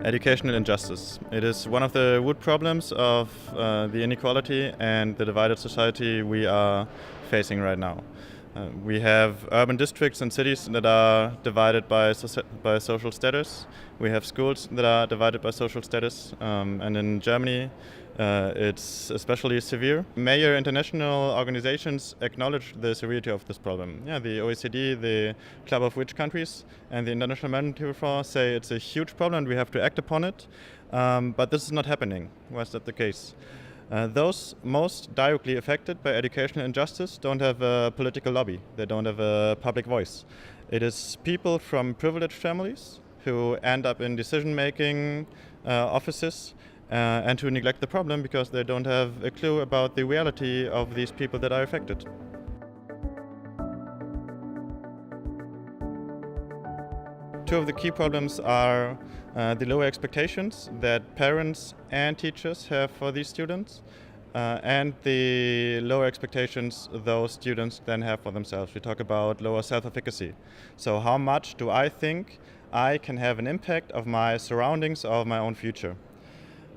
Educational injustice. It is one of the root problems of the inequality and the divided society we are facing right now. We have urban districts and cities that are divided by social status. We have schools that are divided by social status, and in Germany it's especially severe. Major international organizations acknowledge the severity of this problem. Yeah, the OECD, the Club of Rich Countries, and the International Monetary Fund say it's a huge problem and we have to act upon it, but this is not happening. Why is that the case? Those most directly affected by educational injustice don't have a political lobby. They don't have a public voice. It is people from privileged families who end up in decision-making offices and who neglect the problem because they don't have a clue about the reality of these people that are affected. Two of the key problems are the lower expectations that parents and teachers have for these students, and the lower expectations those students then have for themselves. We talk about lower self-efficacy. So how much do I think I can have an impact of my surroundings or of my own future?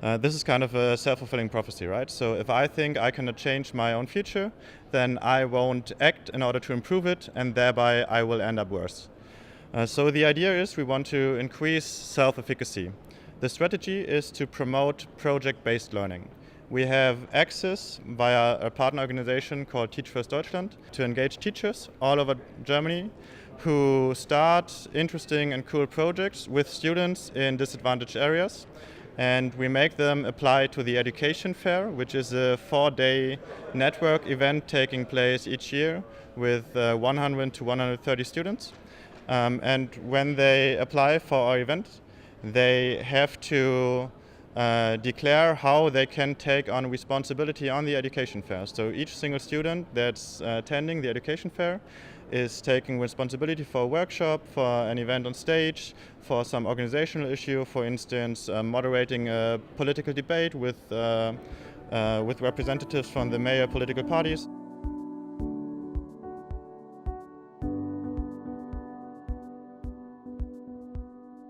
This is kind of a self-fulfilling prophecy, right? So if I think I cannot change my own future, then I won't act in order to improve it, and thereby I will end up worse. So the idea is we want to increase self-efficacy. The strategy is to promote project-based learning. We have access via a partner organization called Teach First Deutschland to engage teachers all over Germany who start interesting and cool projects with students in disadvantaged areas. And we make them apply to the education fair, which is a 4-day network event taking place each year with 100 to 130 students. And when they apply for our event, they have to declare how they can take on responsibility on the education fair. So each single student that's attending the education fair is taking responsibility for a workshop, for an event on stage, for some organizational issue, for instance, moderating a political debate with representatives from the major political parties.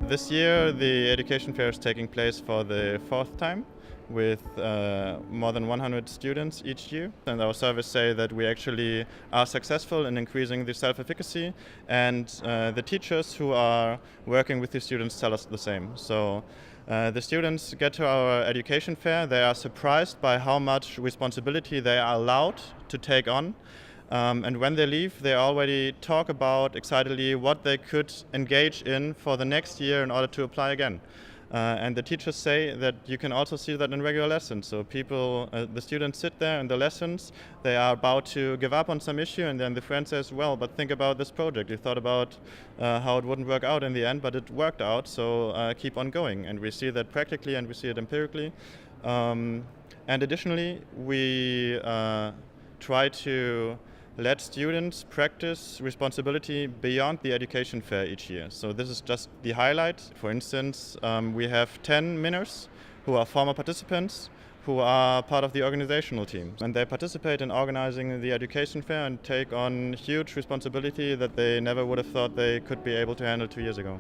This year the education fair is taking place for the 4th time with more than 100 students each year. And our surveys say that we actually are successful in increasing the self-efficacy, and the teachers who are working with the students tell us the same. So the students get to our education fair, they are surprised by how much responsibility they are allowed to take on. And when they leave, they already talk about excitedly what they could engage in for the next year in order to apply again. And the teachers say that you can also see that in regular lessons. So the students sit there in the lessons, they are about to give up on some issue, and then the friend says, well, but think about this project. You thought about how it wouldn't work out in the end, but it worked out, so keep on going. And we see that practically and we see it empirically. And additionally, we try to let students practice responsibility beyond the education fair each year. So this is just the highlight. For instance, we have 10 winners who are former participants who are part of the organizational team. And they participate in organizing the education fair and take on huge responsibility that they never would have thought they could be able to handle 2 years ago.